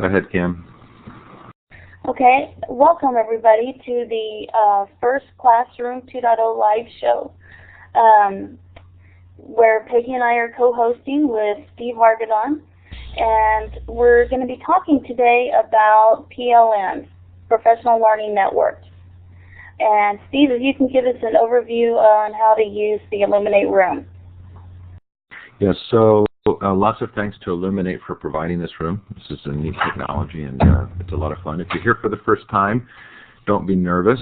Go ahead, Kim. Okay, welcome everybody to the first Classroom 2.0 live show, where Peggy and I are co-hosting with Steve Hargadon, and we're going to be talking today about PLN, Professional Learning Network. And Steve, if you can give us an overview on how to use the Illuminate room. Yes, so lots of thanks to Illuminate for providing this room. This is a neat technology, and it's a lot of fun. If you're here for the first time, don't be nervous.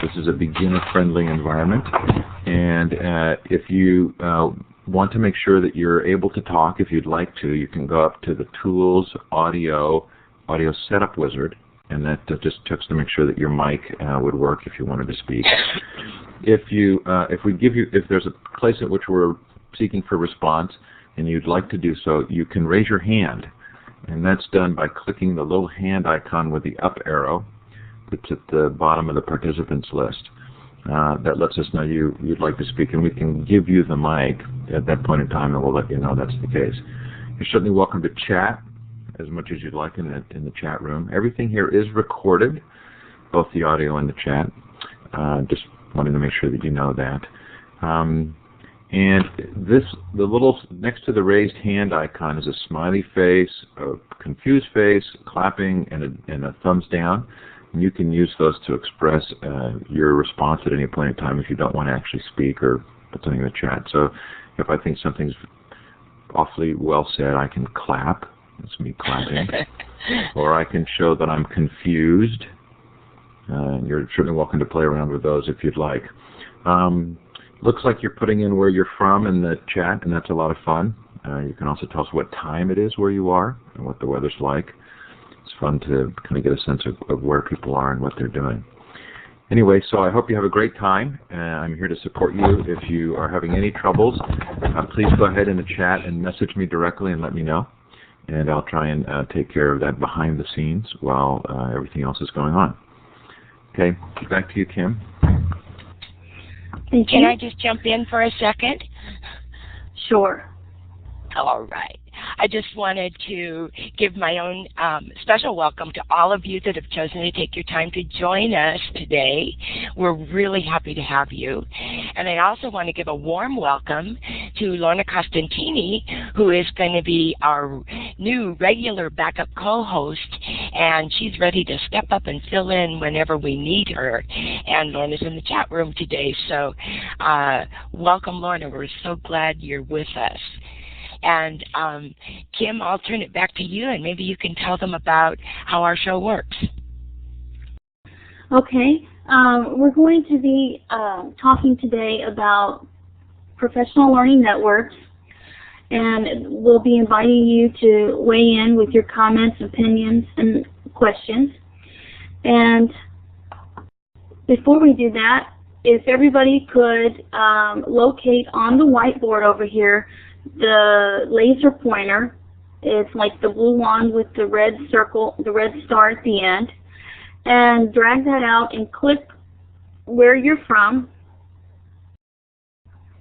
This is a beginner-friendly environment, and if you want to make sure that you're able to talk, if you'd like to, you can go up to the Tools Audio Setup Wizard, and that just checks to make sure that your mic would work if you wanted to speak. If there's a place at which we're seeking for response, and you'd like to do so, you can raise your hand, and that's done by clicking the little hand icon with the up arrow that's at the bottom of the participants list. That lets us know you'd like to speak, and we can give you the mic at that point in time, and we'll let you know that's the case. You're certainly welcome to chat as much as you'd like in the chat room. Everything here is recorded, both the audio and the chat. Just wanted to make sure that you know that. And the little next to the raised hand icon is a smiley face, a confused face, clapping, and a thumbs down. And you can use those to express your response at any point in time if you don't want to actually speak or put something in the chat. So if I think something's awfully well said, I can clap. That's me clapping. Or I can show that I'm confused. You're certainly welcome to play around with those if you'd like. Looks like you're putting in where you're from in the chat, and that's a lot of fun. You can also tell us what time it is where you are and what the weather's like. It's fun to kind of get a sense of where people are and what they're doing. Anyway, so I hope you have a great time. I'm here to support you. If you are having any troubles, please go ahead in the chat and message me directly and let me know. And I'll try and take care of that behind the scenes while everything else is going on. Okay, back to you, Kim. Can I just jump in for a second? Sure. All right. I just wanted to give my own special welcome to all of you that have chosen to take your time to join us today. We're really happy to have you. And I also want to give a warm welcome to Lorna Costantini, who is going to be our new regular backup co-host, and she's ready to step up and fill in whenever we need her. And Lorna's in the chat room today, so welcome, Lorna. We're so glad you're with us. And Kim, I'll turn it back to you, and maybe you can tell them about how our show works. Okay. We're going to be talking today about professional learning networks, and we'll be inviting you to weigh in with your comments, opinions, and questions. And before we do that, if everybody could locate on the whiteboard over here the laser pointer. It's like the blue one with the red circle, the red star at the end, and drag that out and click where you're from.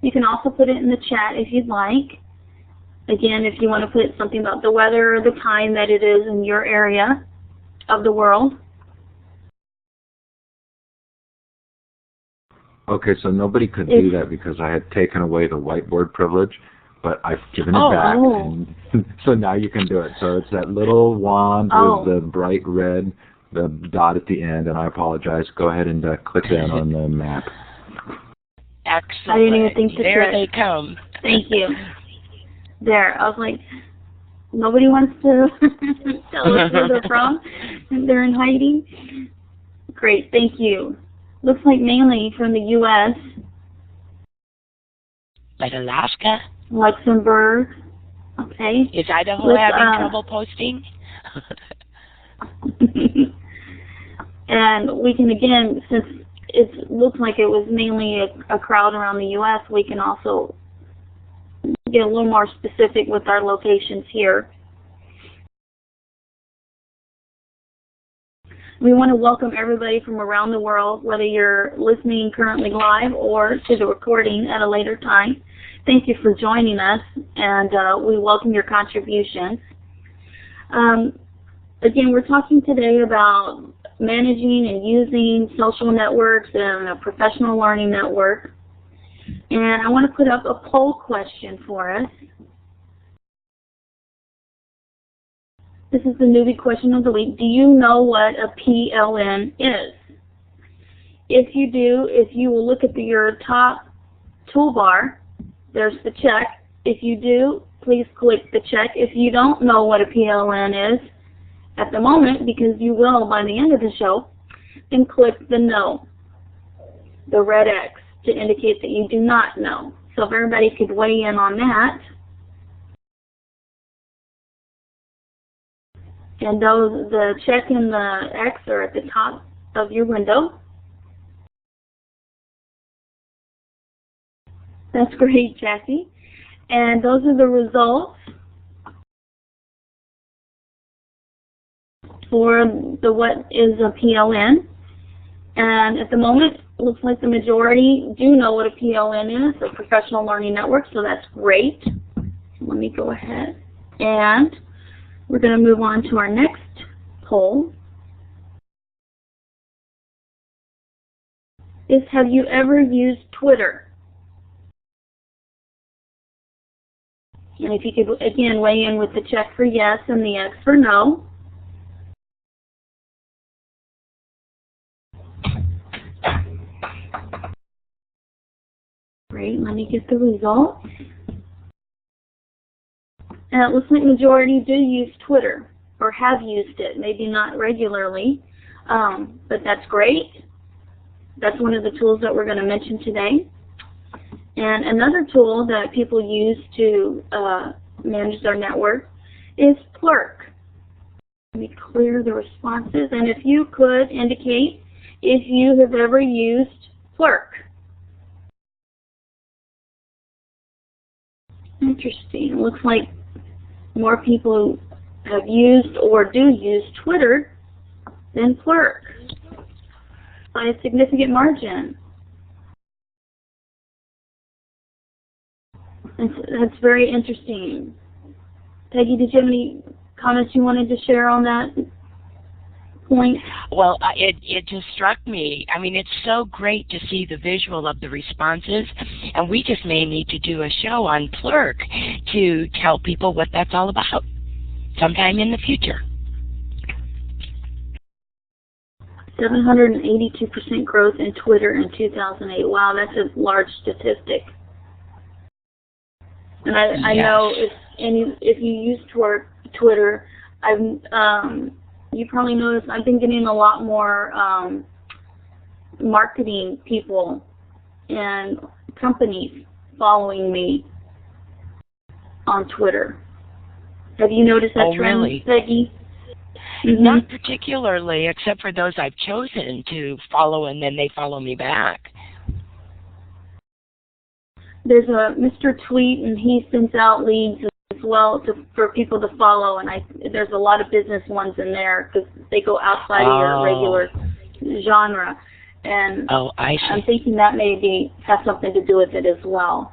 You can also put it in the chat if you'd like. Again, if you want to put something about the weather or the time that it is in your area of the world. Okay, so nobody could do that because I had taken away the whiteboard privilege, but I've given it back, and so now you can do it. So it's that little wand with the bright red, the dot at the end, and I apologize. Go ahead and click that on the map. Excellent. I didn't even think to There they come. Thank you. There, I was like, nobody wants to tell us where they're from, and they're in hiding. Great, thank you. Looks like mainly from the U.S. Like Alaska? Luxembourg. Okay. Is Idaho having trouble posting? And we can, again, since it looks like it was mainly a crowd around the U.S., we can also get a little more specific with our locations here. We want to welcome everybody from around the world, whether you're listening currently live or to the recording at a later time. Thank you for joining us, and we welcome your contributions. again, we're talking today about managing and using social networks and a professional learning network. And I want to put up a poll question for us. This is the newbie question of the week. Do you know what a PLN is? If you do, if you will look at your top toolbar, there's the check. If you do, please click the check. If you don't know what a PLN is at the moment, because you will by the end of the show, then click the no, the red X, to indicate that you do not know. So if everybody could weigh in on that. And those, the check and the X are at the top of your window. That's great, Jackie. And those are the results for the what is a PLN. And at the moment, it looks like the majority do know what a PLN is, a professional learning network, so that's great. Let me go ahead. And we're going to move on to our next poll. Is, have you ever used Twitter? And if you could, again, weigh in with the check for yes and the X for no. Great, let me get the results. And it looks like the majority do use Twitter, or have used it, maybe not regularly, but that's great. That's one of the tools that we're going to mention today. And another tool that people use to manage their network is Plurk. Let me clear the responses, and if you could indicate if you have ever used Plurk. Interesting. It looks like more people have used or do use Twitter than Plurk by a significant margin. That's very interesting. Peggy, did you have any comments you wanted to share on that point? Well, it just struck me. I mean, it's so great to see the visual of the responses, and we just may need to do a show on Plurk to tell people what that's all about sometime in the future. 782% growth in Twitter in 2008. Wow, that's a large statistic. And I Yes. know if you use Twitter, you probably noticed I've been getting a lot more marketing people and companies following me on Twitter. Have you noticed that trend, really? Peggy? Mm-hmm. Not particularly, except for those I've chosen to follow, and then they follow me back. There's a Mr. Tweet, and he sends out leads as well for people to follow, and there's a lot of business ones in there because they go outside of your regular genre. And I see. I'm thinking that maybe has something to do with it as well.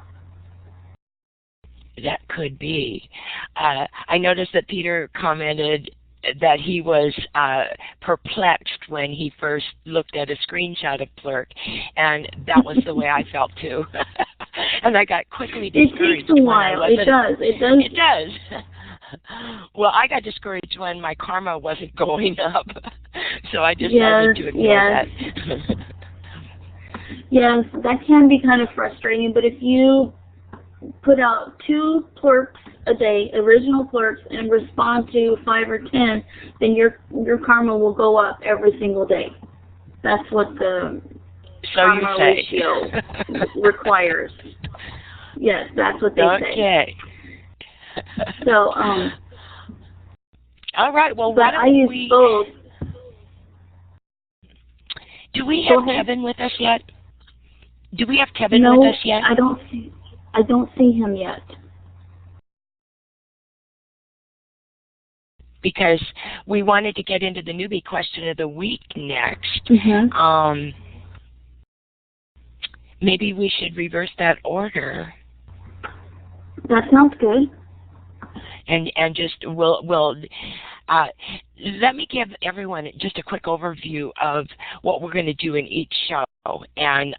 That could be. I noticed that Peter commented that he was perplexed when he first looked at a screenshot of Plurk, and that was the way I felt too. And I got quickly discouraged. It takes a while. It does. It does. Well, I got discouraged when my karma wasn't going up, so I decided to ignore that. Yes, that can be kind of frustrating, but if you put out 2 Plurks a day, original Plurks, and respond to 5 or 10, then your karma will go up every single day. That's what the karma ratio requires. Yes, that's what they say. Okay. So, all right. Well, but I use both. Do we have Kevin with us yet? Do we have Kevin with us yet? I don't see him yet. Because we wanted to get into the newbie question of the week next. Mm-hmm. Maybe we should reverse that order. That sounds good. And just we'll let me give everyone just a quick overview of what we're going to do in each show, and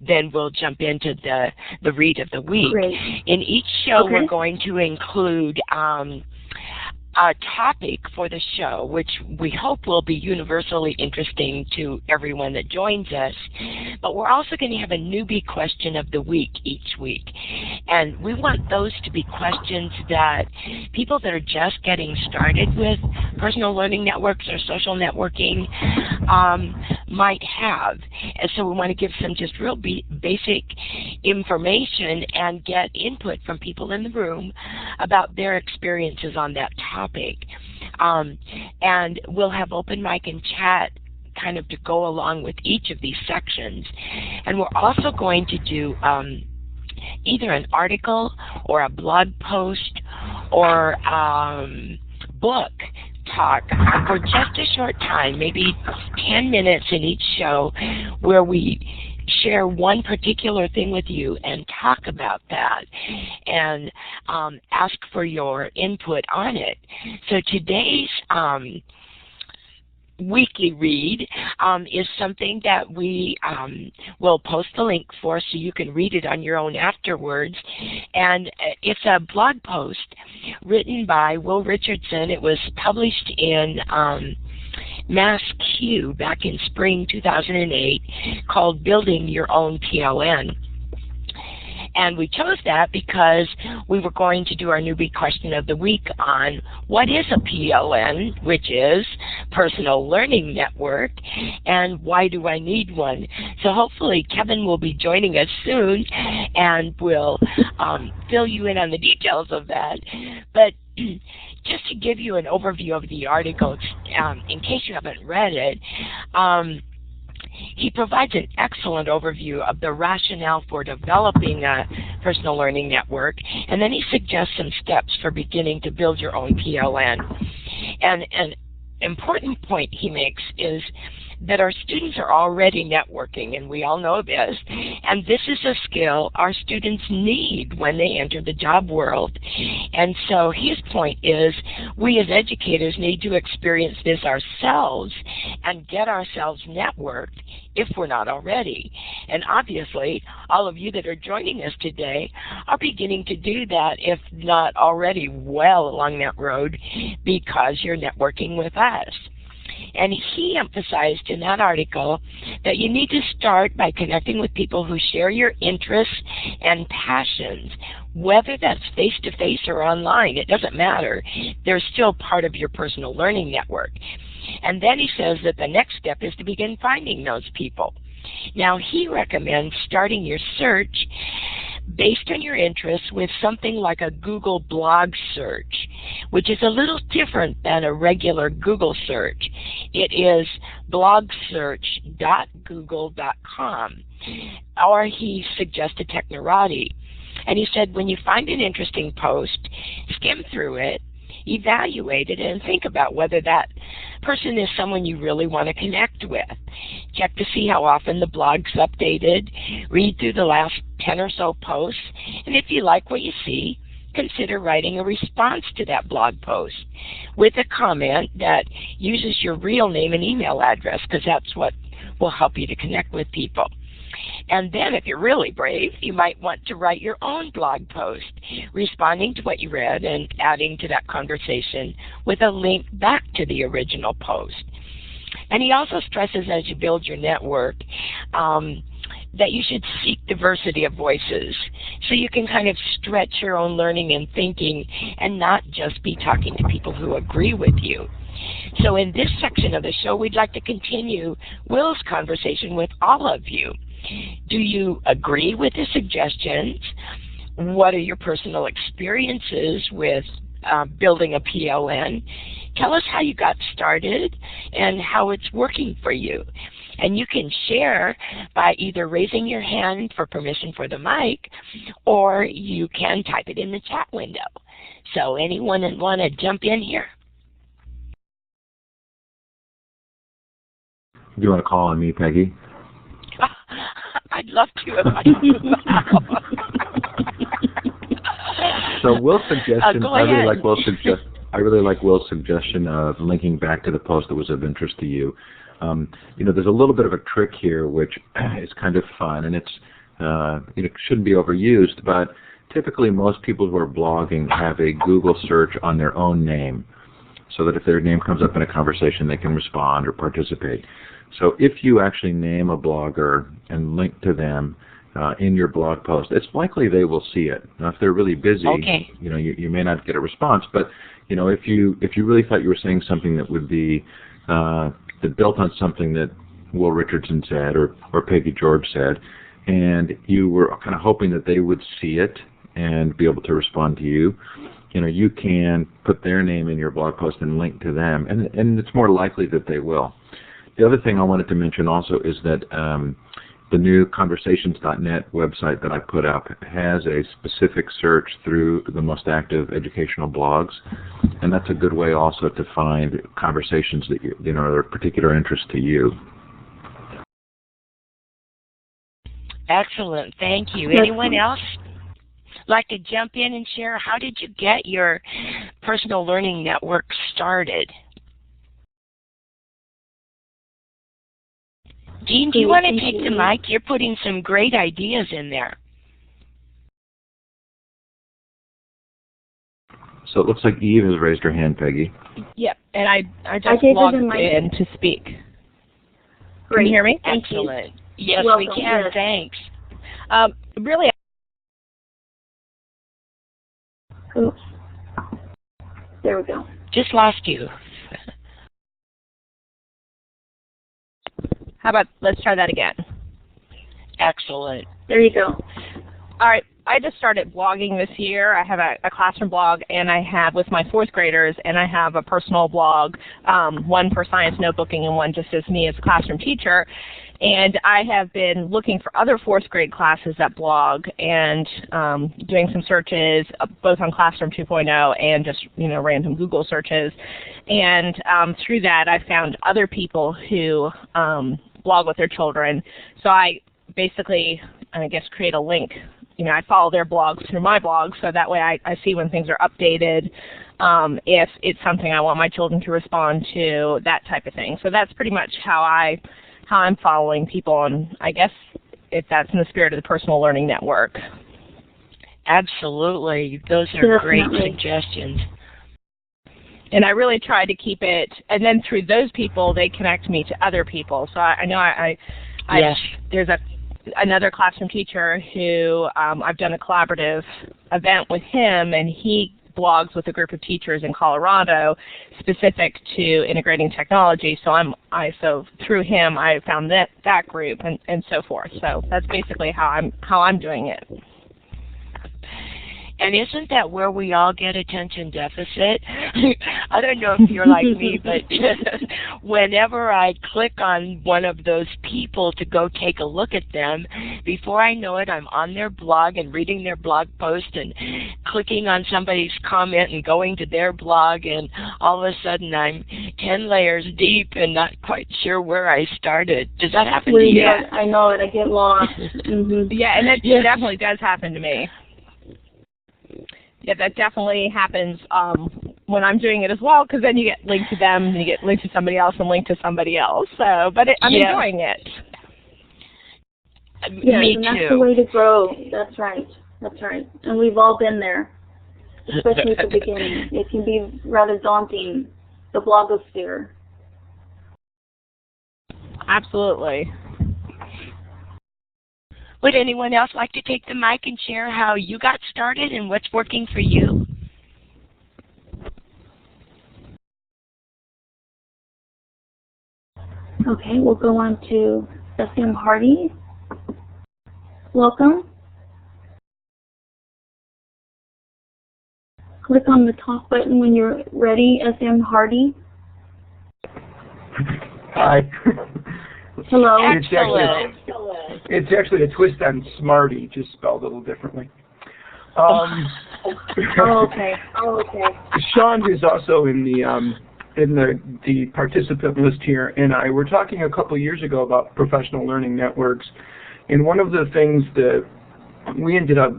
then we'll jump into the read of the week. Great. In each show, Okay. we're going to include a topic for the show, which we hope will be universally interesting to everyone that joins us. But we're also going to have a newbie question of the week each week. And we want those to be questions that people that are just getting started with personal learning networks or social networking might have. And so we want to give some just real basic information and get input from people in the room about their experiences on that topic. And we'll have open mic and chat kind of to go along with each of these sections. And we're also going to do either an article or a blog post or book talk for just a short time, maybe 10 minutes in each show, where we share one particular thing with you and talk about that and ask for your input on it. So today's weekly read is something that we will post the link for so you can read it on your own afterwards. And it's a blog post written by Will Richardson. It was published in Mass Q back in spring 2008, called Building Your Own PLN. And we chose that because we were going to do our newbie question of the week on what is a PLN, which is Personal Learning Network, and why do I need one? So hopefully Kevin will be joining us soon and will fill you in on the details of that. But just to give you an overview of the article, in case you haven't read it, he provides an excellent overview of the rationale for developing a personal learning network, and then he suggests some steps for beginning to build your own PLN. And an important point he makes is that our students are already networking, and we all know this, and this is a skill our students need when they enter the job world. And so his point is we as educators need to experience this ourselves and get ourselves networked if we're not already. And obviously, all of you that are joining us today are beginning to do that, if not already well along that road, because you're networking with us. And he emphasized in that article that you need to start by connecting with people who share your interests and passions, whether that's face-to-face or online. It doesn't matter. They're still part of your personal learning network. And then he says that the next step is to begin finding those people. Now, he recommends starting your search based on your interests with something like a Google blog search, which is a little different than a regular Google search. It is blogsearch.google.com, or he suggested Technorati. And he said when you find an interesting post, skim through it, evaluate it, and think about whether that person is someone you really want to connect with. Check to see how often the blog's updated. Read through the last 10 or so posts, and if you like what you see, consider writing a response to that blog post with a comment that uses your real name and email address, because that's what will help you to connect with people. And then if you're really brave, you might want to write your own blog post, responding to what you read and adding to that conversation with a link back to the original post. And he also stresses as you build your network that you should seek diversity of voices so you can kind of stretch your own learning and thinking and not just be talking to people who agree with you. So in this section of the show, we'd like to continue Will's conversation with all of you. Do you agree with the suggestions? What are your personal experiences with building a PLN? Tell us how you got started and how it's working for you. And you can share by either raising your hand for permission for the mic, or you can type it in the chat window. So anyone that want to jump in here? Do you want to call on me, Peggy? I'd love to if I knew how. So Will's suggestion, Go I really ahead. like Will's suggestion. I really like Will's suggestion of linking back to the post that was of interest to you. There's a little bit of a trick here, which is kind of fun, and it shouldn't be overused, but typically most people who are blogging have a Google search on their own name, so that if their name comes up in a conversation, they can respond or participate. So if you actually name a blogger and link to them in your blog post, it's likely they will see it. Now, if they're really busy, okay, you may not get a response. But if you really thought you were saying something that would be that built on something that Will Richardson said or Peggy George said, and you were kind of hoping that they would see it and be able to respond to you, you can put their name in your blog post and link to them, and it's more likely that they will. The other thing I wanted to mention also is that the new conversations.net website that I put up has a specific search through the most active educational blogs, and that's a good way also to find conversations that are of particular interest to you. Excellent, thank you. Anyone else like to jump in and share? How did you get your personal learning network started? Jean, do you want to take the mic? You're putting some great ideas in there. So it looks like Eve has raised her hand, Peggy. Yep, and I just logged in to speak. Great. Can you hear me? Excellent. Yes, Welcome. we can. Yes. Thanks. Really, Oops. There we go. Just lost you. how about let's try that again. Excellent. There you go. All right, I just started blogging this year. I have a classroom blog, and I have with my fourth graders, and I have a personal blog, one for science notebooking and one just as me as a classroom teacher. And I have been looking for other fourth grade classes that blog and doing some searches both on Classroom 2.0 and just random Google searches. And through that, I found other people who blog with their children. So I basically, create a link. I follow their blogs through my blog, so that way I see when things are updated, if it's something I want my children to respond to, that type of thing. So that's pretty much how I'm following people, and I guess if that's in the spirit of the personal learning network. Absolutely. Those are great Definitely. suggestions. And I really try to keep it, and then through those people, they connect me to other people. So I know Yes. there's another classroom teacher who I've done a collaborative event with him, and he blogs with a group of teachers in Colorado specific to integrating technology. So so through him I found that group and so forth. So that's basically how I'm doing it. And isn't that where we all get attention deficit? I don't know if you're like me, but whenever I click on one of those people to go take a look at them, before I know it, I'm on their blog and reading their blog post and clicking on somebody's comment and going to their blog, and all of a sudden I'm 10 layers deep and not quite sure where I started. Does that happen to you? I know it. I get lost. Yeah, and it definitely does happen to me. Yeah, that definitely happens when I'm doing it as well, because then you get linked to them, and you get linked to somebody else, and linked to somebody else. So, but I'm enjoying it. Yes, Me and too. that's the way to grow. That's right. That's right. And we've all been there, especially at the beginning. It can be rather daunting, the blogosphere. Absolutely. Would anyone else like to take the mic and share how you got started and what's working for you? Okay, we'll go on to S.M. Hardy. Welcome. Click on the talk button when you're ready, S.M. Hardy. Hi. Hello. It's actually a twist on Smarty, just spelled a little differently. Oh, okay. Sean, who's also in the participant list here, and I were talking a couple years ago about professional learning networks, and one of the things that we ended up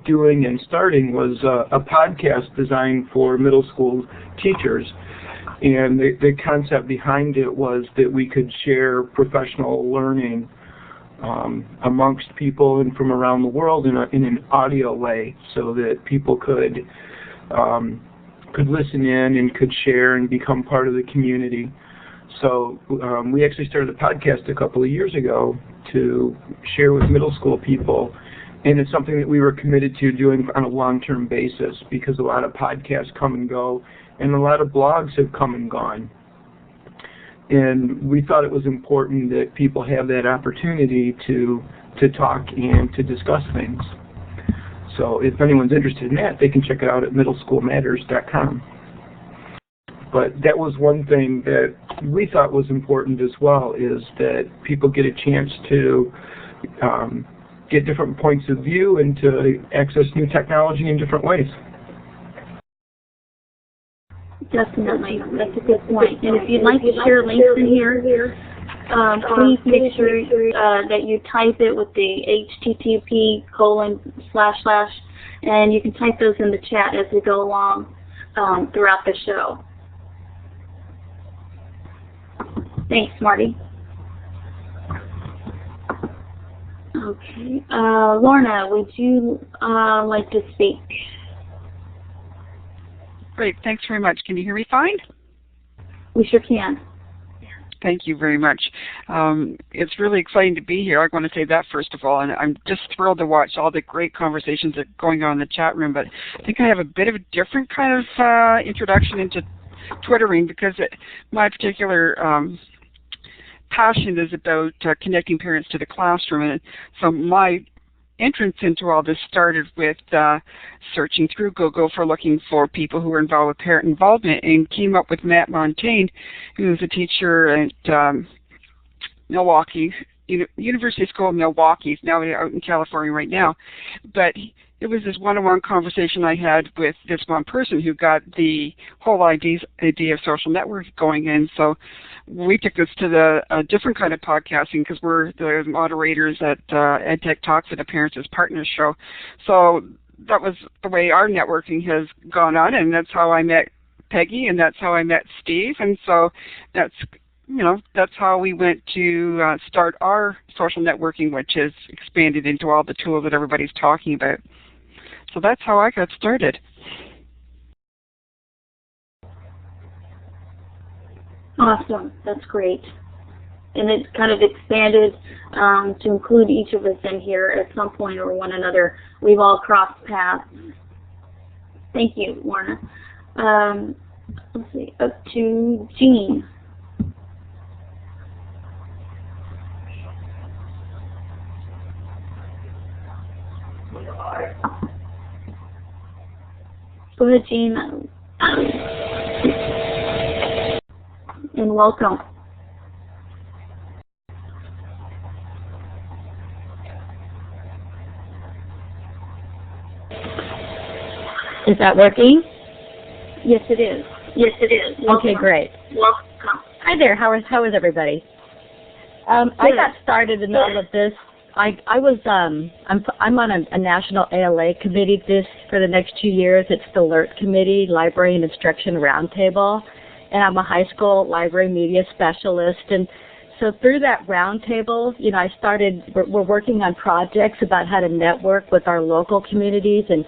doing and starting was a podcast designed for middle school teachers. And the concept behind it was that we could share professional learning amongst people and from around the world in an audio way, so that people could listen in and could share and become part of the community. So we actually started a podcast a couple of years ago to share with middle school people, and it's something that we were committed to doing on a long-term basis, because a lot of podcasts come and go, and a lot of blogs have come and gone. And we thought it was important that people have that opportunity to talk and to discuss things. So if anyone's interested in that, they can check it out at middleschoolmatters.com. But that was one thing that we thought was important as well, is that people get a chance to get different points of view and to access new technology in different ways. Definitely, that's a good point. And if you'd like to share links in here, please make sure that you type it with the http:// and you can type those in the chat as we go along throughout the show. Thanks, Marty. Okay, Lorna, would you like to speak? Great, thanks very much. Can you hear me fine? We sure can. Thank you very much. It's really exciting to be here. I want to say that first of all, and I'm just thrilled to watch all the great conversations that are going on in the chat room, but I think I have a bit of a different kind of introduction into Twittering, because my particular passion is about connecting parents to the classroom, and so my entrance into all this started with searching through Google for looking for people who were involved with parent involvement, and came up with Matt Montaigne, who's a teacher at Milwaukee, University School of Milwaukee. He's now out in California right now. But it was this one-on-one conversation I had with this one person who got the whole idea of social network going in. So we took this to a different kind of podcasting, because we're the moderators at EdTech Talks at a Parents as Partners show. So that was the way our networking has gone on, and that's how I met Peggy, and that's how I met Steve, and so that's how we went to start our social networking, which has expanded into all the tools that everybody's talking about. So that's how I got started. Awesome, that's great. And it kind of expanded to include each of us in here at some point or one another. We've all crossed paths. Thank you, Lorna. Let's see, up to Jean. Go ahead, Jean. And welcome. Is that working? Yes, it is. Yes, it is. Welcome. Okay, great. Welcome. Hi there. How is everybody? I got started in all of this. I'm on a national ALA committee for the next 2 years. It's the LEART Committee, Library and Instruction Roundtable, and I'm a high school library media specialist. And so through that roundtable, we're working on projects about how to network with our local communities. And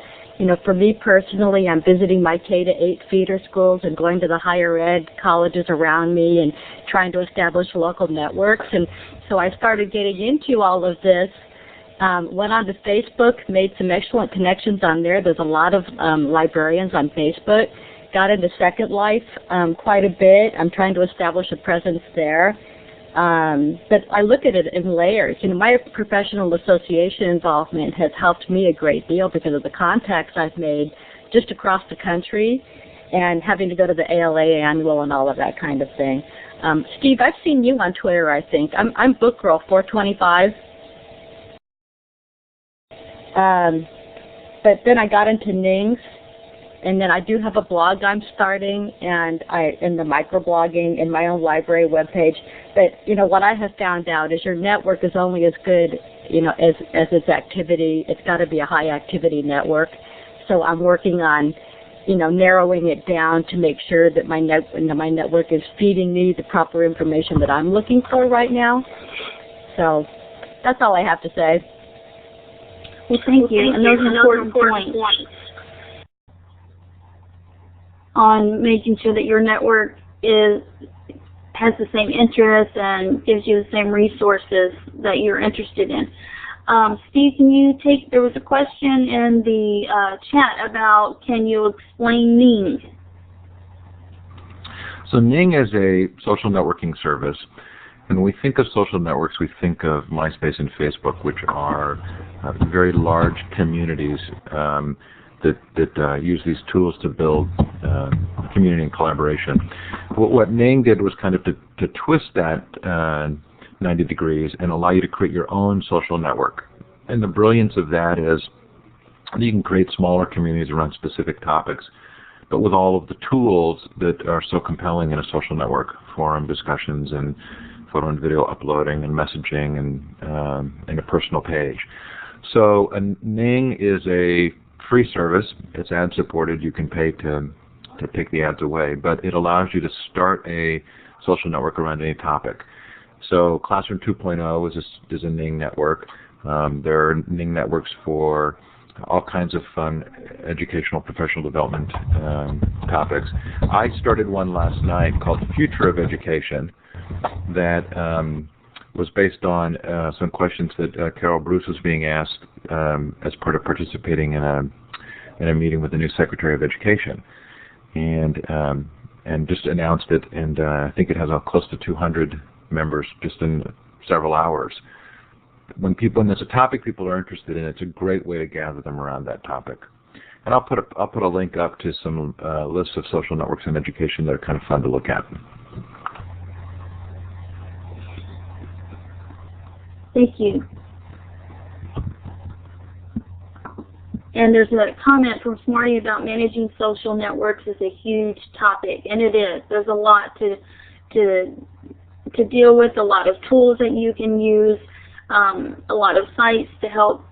for me personally, I'm visiting my K-8 feeder schools and going to the higher ed colleges around me and trying to establish local networks. And so I started getting into all of this, went onto Facebook, made some excellent connections on there. There's a lot of librarians on Facebook. Got into Second Life quite a bit. I'm trying to establish a presence there. But I look at it in layers. My professional association involvement has helped me a great deal because of the contacts I've made just across the country and having to go to the ALA annual and all of that kind of thing. Steve, I've seen you on Twitter, I think. I'm Book Girl 425. But then I got into Nings. And then I do have a blog I'm starting, and in the microblogging in my own library webpage. But what I have found out is your network is only as good as its activity, it's got to be a high activity network. So I'm working on, narrowing it down to make sure that my network is feeding me the proper information that I'm looking for right now. So that's all I have to say. Well, thank you. And those are important points on making sure that your network has the same interests and gives you the same resources that you're interested in. Steve, there was a question in the chat about, can you explain Ning? So Ning is a social networking service. And when we think of social networks, we think of MySpace and Facebook, which are very large communities that use these tools to build community and collaboration. What Ning did was kind of to twist that 90 degrees and allow you to create your own social network. And the brilliance of that is you can create smaller communities around specific topics, but with all of the tools that are so compelling in a social network: forum discussions and photo and video uploading and messaging and a personal page. So Ning is a free service. It's ad supported. You can pay to take the ads away, but it allows you to start a social network around any topic. So Classroom 2.0 is a Ning network. There are Ning networks for all kinds of fun educational, professional development topics. I started one last night called Future of Education that was based on some questions that Carol Bruce was being asked as part of participating in a meeting with the new Secretary of Education, and just announced it. And I think it has close to 200 members just in several hours. When there's a topic people are interested in, it's a great way to gather them around that topic. And I'll put a link up to some lists of social networks in education that are kind of fun to look at. Thank you. And there's a comment from Smarty about managing social networks is a huge topic, and it is. There's a lot to deal with, a lot of tools that you can use, a lot of sites to help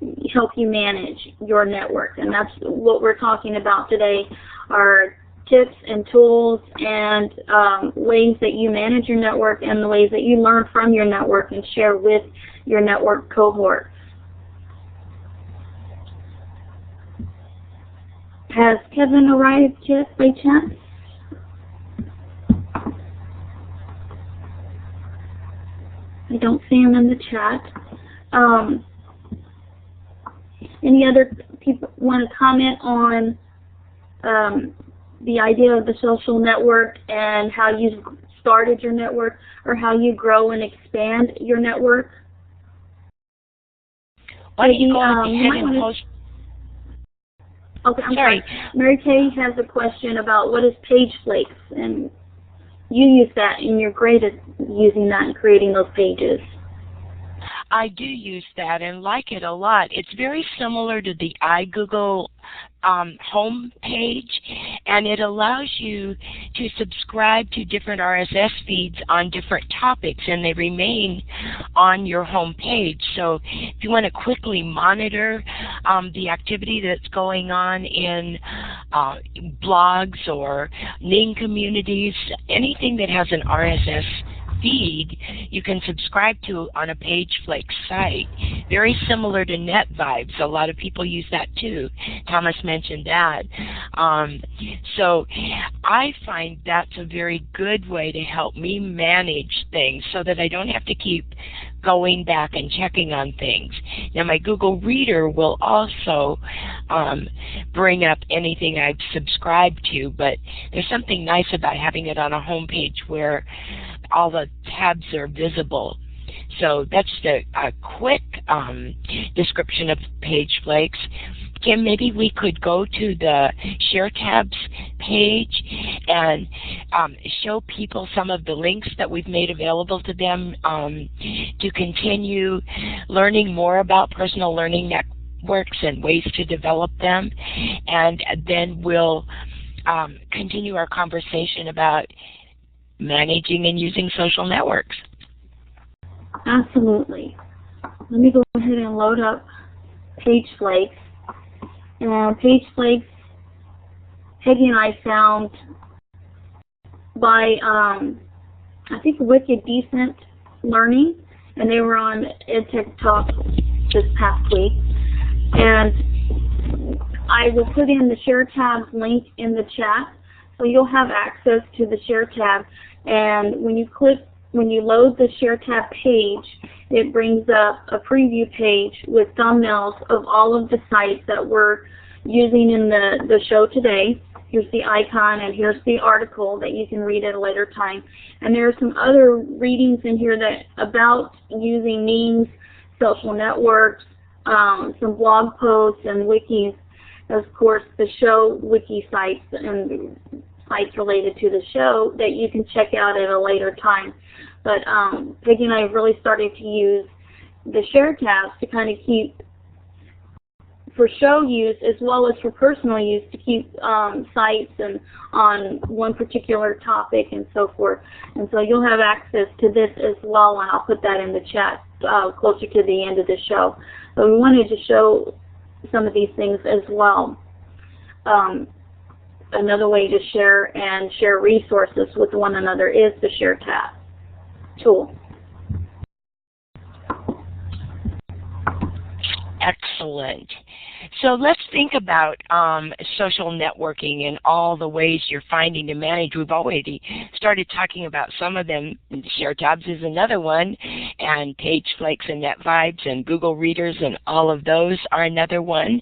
you manage your network. And that's what we're talking about today, are tips and tools and ways that you manage your network and the ways that you learn from your network and share with your network cohort. Has Kevin arrived yet by chance? I don't see him in the chat. Any other people want to comment on the idea of the social network and how you started your network, or how you grow and expand your network? Why don't you go ahead and post? Okay, I'm sorry. Mary Kay has a question about what is page flakes, and you use that, and you're great at using that and creating those pages. I do use that and like it a lot. It's very similar to the iGoogle home page, and it allows you to subscribe to different RSS feeds on different topics, and they remain on your home page. So if you want to quickly monitor the activity that's going on in blogs or Ning communities, anything that has an RSS feed, you can subscribe to on a PageFlake site. Very similar to NetVibes. A lot of people use that too. Thomas mentioned that. So I find that's a very good way to help me manage things so that I don't have to keep going back and checking on things. Now my Google Reader will also bring up anything I've subscribed to, but there's something nice about having it on a home page where all the tabs are visible. So that's just a quick description of PageFlakes. Kim, maybe we could go to the Share Tabs page and show people some of the links that we've made available to them to continue learning more about personal learning networks and ways to develop them. And then we'll continue our conversation about managing and using social networks. Absolutely. let me go ahead and load up Page Flakes. And Page Flakes, Peggy and I found by, I think, Wicked Decent Learning, and they were on EdTech Talk this past week. And I will put in the Share tabs link in the chat, so you'll have access to the Share tab. And when you load the Share tab page, it brings up a preview page with thumbnails of all of the sites that we're using in the show today. Here's the icon, and here's the article that you can read at a later time. And there are some other readings in here that about using memes, social networks, some blog posts and wikis, of course, the show wiki sites and sites related to the show that you can check out at a later time. But Peggy and I have really started to use the Share tabs to kind of keep, for show use as well as for personal use, to keep sites and on one particular topic and so forth. And so you'll have access to this as well, and I'll put that in the chat closer to the end of the show. But we wanted to show some of these things as well. Another way to share and share resources with one another is the Share tab tool. Excellent. So let's think about social networking and all the ways you're finding to manage. We've already started talking about some of them. Share tabs is another one, and Page Flakes and Net Vibes and Google Readers and all of those are another one.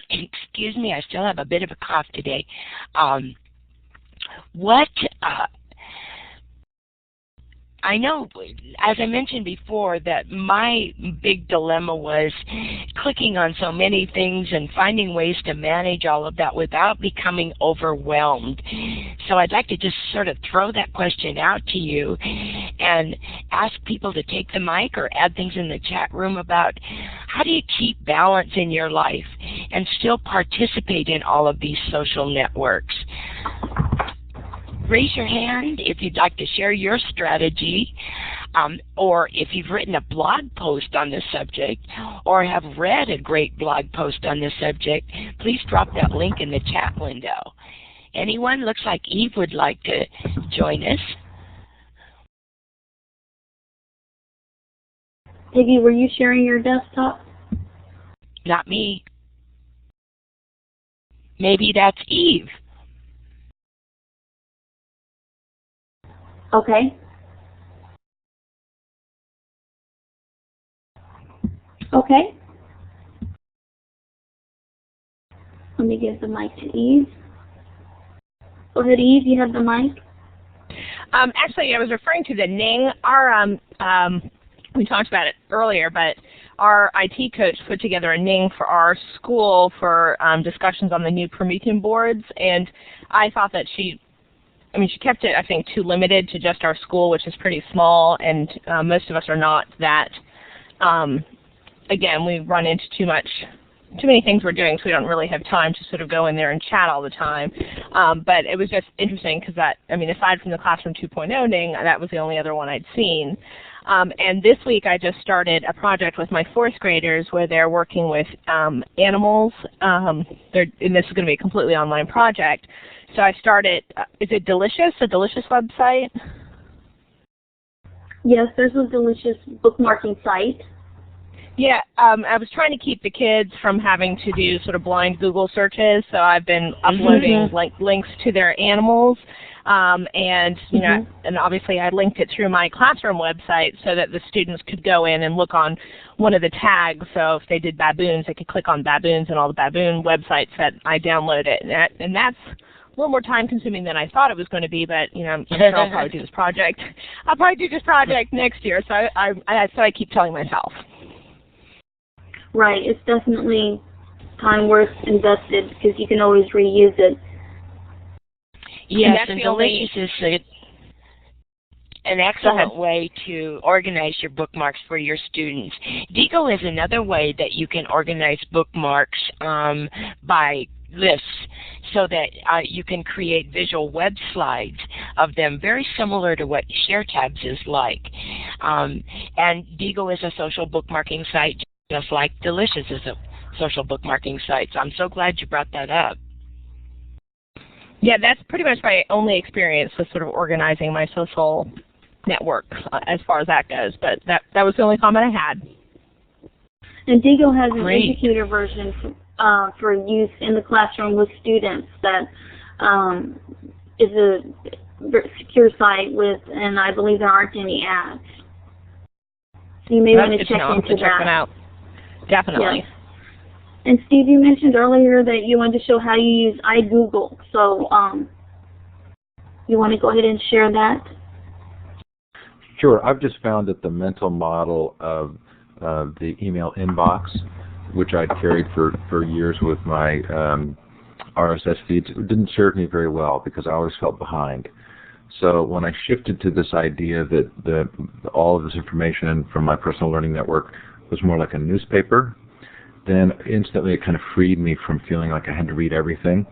Excuse me, I still have a bit of a cough today. I know, as I mentioned before, that my big dilemma was clicking on so many things and finding ways to manage all of that without becoming overwhelmed. So I'd like to just sort of throw that question out to you and ask people to take the mic or add things in the chat room about how do you keep balance in your life and still participate in all of these social networks. Raise your hand if you'd like to share your strategy, or if you've written a blog post on this subject or have read a great blog post on this subject. Please drop that link in the chat window. Anyone? Looks like Eve would like to join us. Peggy, were you sharing your desktop? Not me. Maybe that's Eve. Okay. Okay. Let me give the mic to Eve. Go ahead, Eve. You have the mic. Actually, I was referring to the Ning. We talked about it earlier, but our IT coach put together a Ning for our school for discussions on the new Promethean boards, and I thought that she kept it, I think, too limited to just our school, which is pretty small, and most of us are not that. Again, we run into too many things we're doing, so we don't really have time to sort of go in there and chat all the time. But it was just interesting because aside from the Classroom 2.0 Ning, that was the only other one I'd seen. And this week I just started a project with my fourth graders where they're working with animals. And this is going to be a completely online project. So I started, is it Delicious, a Delicious website? Yes, there's a Delicious bookmarking site. Yeah, I was trying to keep the kids from having to do sort of blind Google searches, so I've been uploading links to their animals. And obviously I linked it through my classroom website so that the students could go in and look on one of the tags. So if they did baboons, they could click on baboons and all the baboon websites that I downloaded. And that's a little more time consuming than I thought it was going to be, but I'm sure I'll probably do this project. I'll probably do this project next year, so I keep telling myself. Right, it's definitely time worth invested because you can always reuse it. Yes, and Delicious is an excellent way to organize your bookmarks for your students. Digo is another way that you can organize bookmarks by lists so that you can create visual web slides of them, very similar to what ShareTabs is like. And Diigo is a social bookmarking site, just like Delicious is a social bookmarking site. So I'm so glad you brought that up. Yeah, that's pretty much my only experience with sort of organizing my social network as far as that goes. But that was the only comment I had. And Diigo has an Great. educator version for use in the classroom with students that is a very secure site with, and I believe there aren't any ads. So you may want to check into that. Check that out. Definitely. Yes. And Steve, you mentioned earlier that you wanted to show how you use iGoogle. So you want to go ahead and share that? Sure. I've just found that the mental model of the email inbox, which I'd carried for years with my RSS feeds, didn't serve me very well because I always felt behind. So when I shifted to this idea that all of this information from my personal learning network was more like a newspaper, then instantly it kind of freed me from feeling like I had to read everything.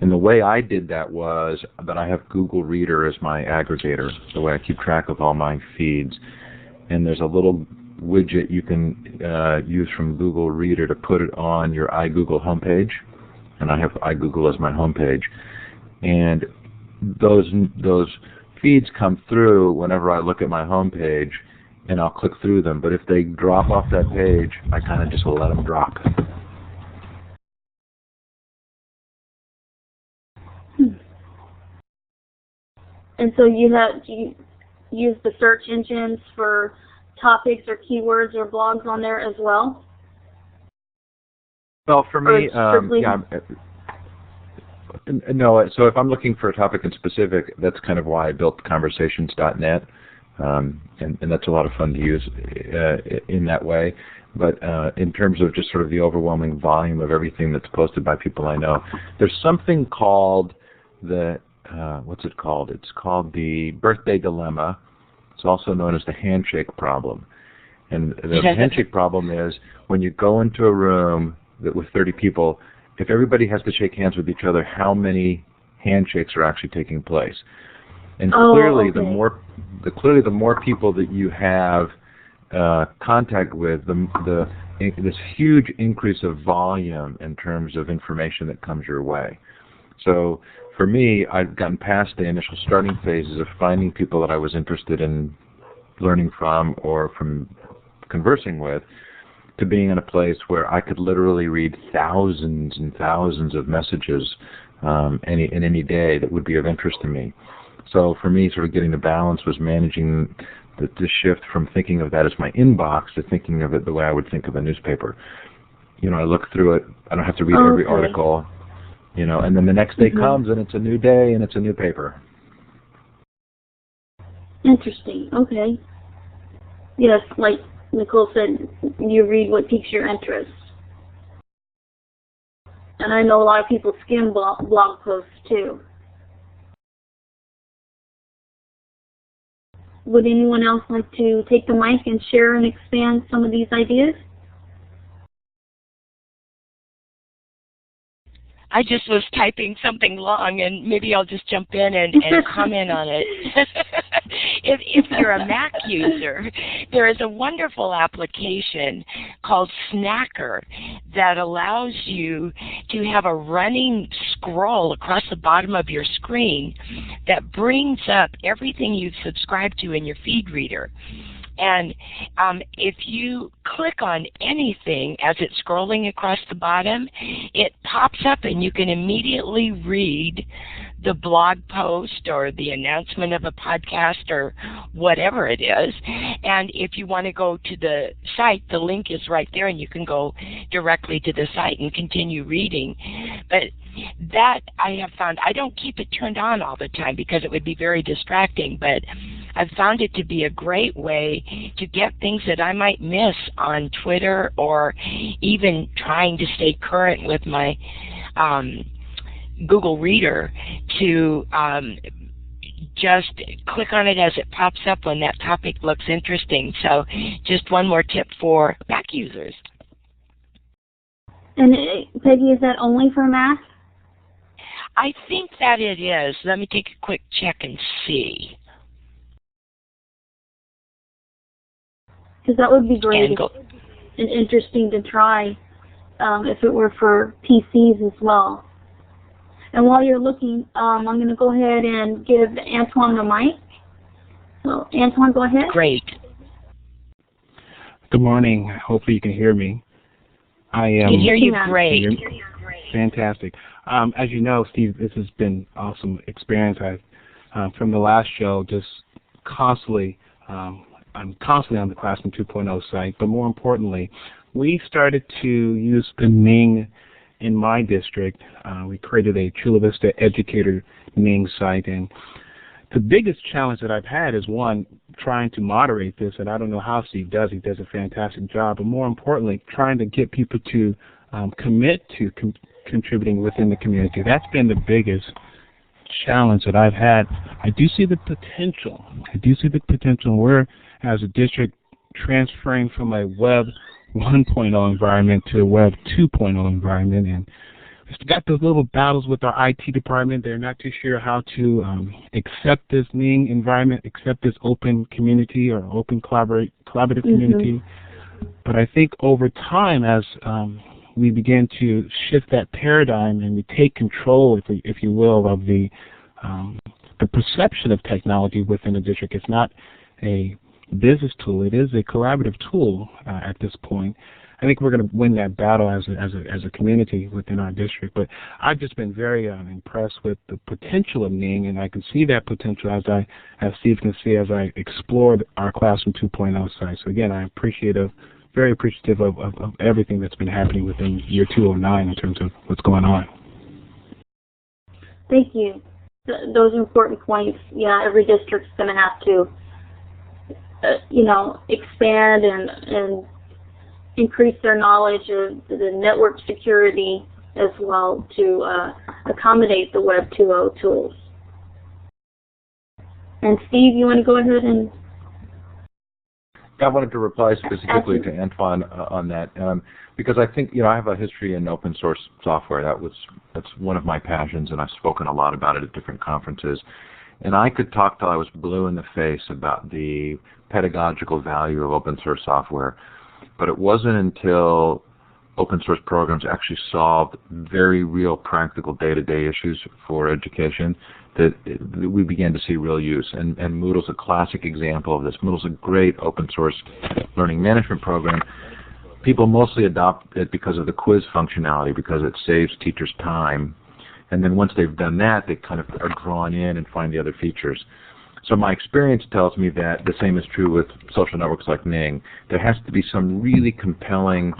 And the way I did that was that I have Google Reader as my aggregator, the way I keep track of all my feeds. And there's a little widget you can use from Google Reader to put it on your iGoogle homepage. And I have iGoogle as my homepage. And those feeds come through whenever I look at my homepage, and I'll click through them. But if they drop off that page, I kind of just let them drop. And so you use the search engines for topics or keywords or blogs on there as well? Well, for me, yeah. No, so if I'm looking for a topic in specific, that's kind of why I built conversations.net. And that's a lot of fun to use in that way. But in terms of just sort of the overwhelming volume of everything that's posted by people I know, there's something called what's it called? It's called the birthday dilemma. It's also known as the handshake problem. And the handshake problem is when you go into a room with 30 people, if everybody has to shake hands with each other, how many handshakes are actually taking place? And clearly, okay. the more people that you have contact with, this huge increase of volume in terms of information that comes your way. So for me, I've gotten past the initial starting phases of finding people that I was interested in learning from or from conversing with, to being in a place where I could literally read thousands and thousands of messages in any day that would be of interest to me. So for me, sort of getting the balance was managing the shift from thinking of that as my inbox to thinking of it the way I would think of a newspaper. You know, I look through it. I don't have to read every article. You know, and then the next day comes and it's a new day and it's a new paper. Interesting. Okay. Yes, like Nicole said, you read what piques your interest. And I know a lot of people skim blog posts too. Would anyone else like to take the mic and share and expand some of these ideas? I just was typing something long, and maybe I'll just jump in and comment on it. If you're a Mac user, there is a wonderful application called Snacker that allows you to have a running scroll across the bottom of your screen that brings up everything you've subscribed to in your feed reader. And if you click on anything as it's scrolling across the bottom, it pops up and you can immediately read the blog post or the announcement of a podcast or whatever it is. And if you want to go to the site, the link is right there and you can go directly to the site and continue reading. But that I have found, I don't keep it turned on all the time because it would be very distracting, but I've found it to be a great way to get things that I might miss on Twitter or even trying to stay current with my Google Reader to just click on it as it pops up when that topic looks interesting. So just one more tip for Mac users. And Peggy, is that only for Mac? I think that it is. Let me take a quick check and see. Because that would be great and interesting to try if it were for PCs as well. And while you're looking, I'm going to go ahead and give Antoine the mic. So, Antoine, go ahead. Great. Good morning. Hopefully you can hear me. I can hear you great. Fantastic. As you know, Steve, this has been awesome experience. From the last show, just constantly, I'm constantly on the Classroom 2.0 site, but more importantly, we started to use the Ning in my district. We created a Chula Vista Educator Ning site, and the biggest challenge that I've had is, one, trying to moderate this, and I don't know how Steve does. He does a fantastic job, but more importantly, trying to get people to commit to contributing within the community. That's been the biggest challenge that I've had. I do see the potential. We're, as a district, transferring from a Web 1.0 environment to a Web 2.0 environment, and we've got those little battles with our IT department. They're not too sure how to accept this Ning environment, accept this open community or open collaborative community. But I think over time, as we begin to shift that paradigm and we take control, if you will, of the perception of technology within the district. It's not a business tool; it is a collaborative tool at this point. I think we're going to win that battle as a community within our district. But I've just been very impressed with the potential of Ning, and I can see that potential as Steve can see as I explored our Classroom 2.0 site. So again, I'm very appreciative of everything that's been happening within year 209 in terms of what's going on. Thank you. Those are important points. Yeah, every district's going to have to, expand and increase their knowledge of the network security as well to accommodate the Web 2.0 tools. And Steve, you want to go ahead and... I wanted to reply specifically to Antoine on that because I think, I have a history in open source software. That's one of my passions, and I've spoken a lot about it at different conferences. And I could talk till I was blue in the face about the pedagogical value of open source software. But it wasn't until open source programs actually solved very real practical day-to-day issues for education that we began to see real use. And Moodle's a classic example of this. Moodle's a great open source learning management program. People mostly adopt it because of the quiz functionality, because it saves teachers time. And then once they've done that, they kind of are drawn in and find the other features. So my experience tells me that the same is true with social networks like Ning. There has to be some really compelling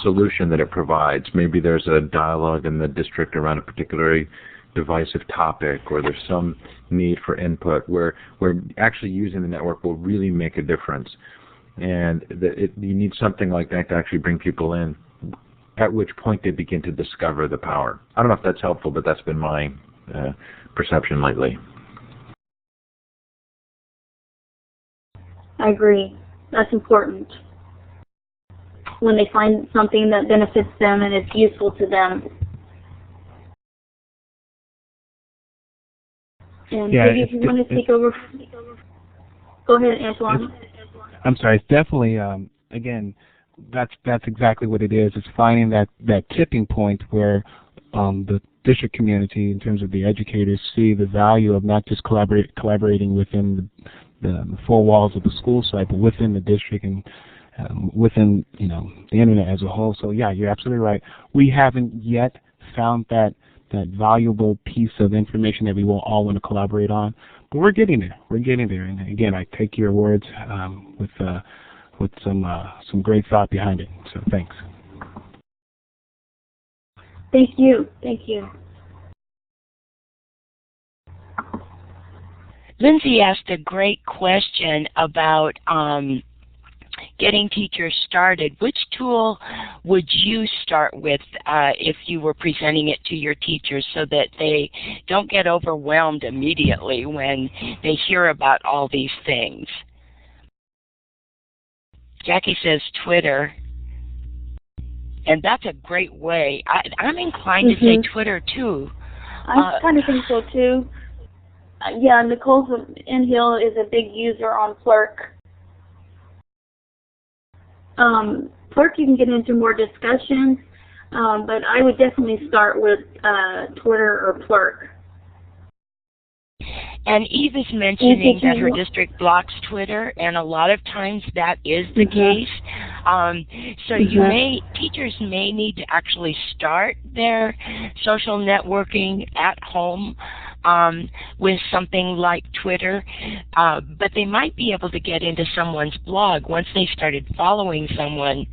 solution that it provides. Maybe there's a dialogue in the district around a particularly divisive topic, or there's some need for input where actually using the network will really make a difference. And you need something like that to actually bring people in, at which point they begin to discover the power. I don't know if that's helpful, but that's been my perception lately. I agree. That's important. When they find something that benefits them and it's useful to them. And Peggy, if you want to take over, go ahead, Antoine. I'm sorry. It's definitely, again, that's exactly what it is. It's finding that tipping point where the district community, in terms of the educators, see the value of not just collaborating within the four walls of the school site, but within the district and within the internet as a whole. So yeah, you're absolutely right. We haven't yet found that valuable piece of information that we will all want to collaborate on, but we're getting there. And again, I take your words with some great thought behind it. So thanks. Thank you. Lindsay asked a great question about getting teachers started. Which tool would you start with if you were presenting it to your teachers so that they don't get overwhelmed immediately when they hear about all these things? Jackie says Twitter, and that's a great way. I'm inclined to say Twitter too. I kind of think so too. Yeah, Nicole Inhill is a big user on Plurk. Plurk, you can get into more discussions, but I would definitely start with Twitter or Plurk. And Eve is mentioning that her district blocks Twitter, and a lot of times that is the case. So teachers may need to actually start their social networking at home with something like Twitter, but they might be able to get into someone's blog once they started following someone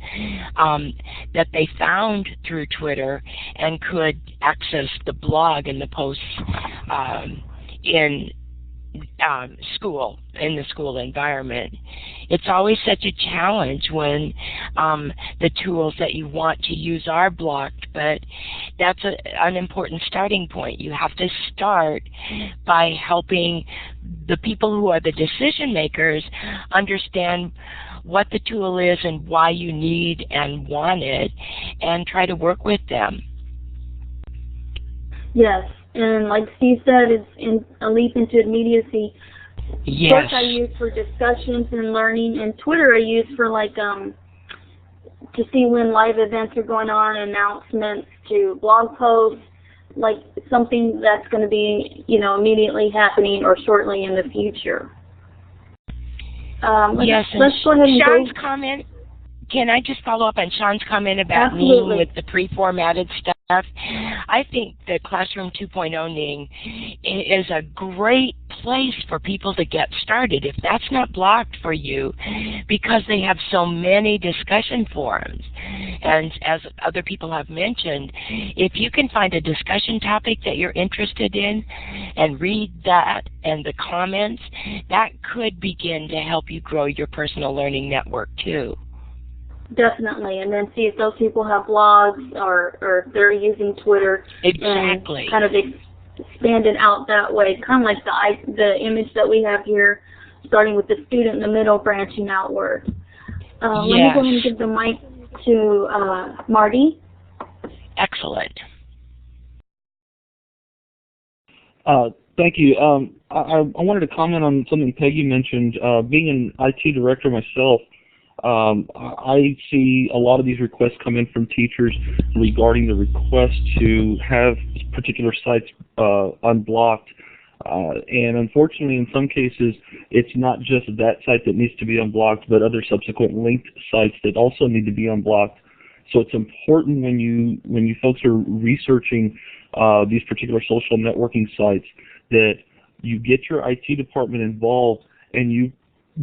that they found through Twitter and could access the blog and the posts in in the school environment. It's always such a challenge when the tools that you want to use are blocked, but that's an important starting point. You have to start by helping the people who are the decision makers understand what the tool is and why you need and want it, and try to work with them. Yes, and like Steve said, it's a leap into immediacy. Yes. Plurk I use for discussions and learning, and Twitter I use for like to see when live events are going on, announcements, to blog posts, like something that's going to be, immediately happening or shortly in the future. Let's go ahead and Sean's comment. Can I just follow up on Sean's comment about Ning with the pre-formatted stuff? I think that Classroom 2.0 Ning is a great place for people to get started if that's not blocked for you, because they have so many discussion forums. And as other people have mentioned, if you can find a discussion topic that you're interested in and read that and the comments, that could begin to help you grow your personal learning network too. Definitely, and then see if those people have blogs or if they're using Twitter. Exactly. And kind of expand it out that way, kind of like the image that we have here, starting with the student in the middle, branching outward. Let me go ahead and give the mic to Marty. Excellent. Thank you. I wanted to comment on something Peggy mentioned. Being an IT director myself, I see a lot of these requests come in from teachers regarding the request to have particular sites unblocked. And unfortunately, in some cases, it's not just that site that needs to be unblocked, but other subsequent linked sites that also need to be unblocked. So it's important when you folks are researching these particular social networking sites that you get your IT department involved and you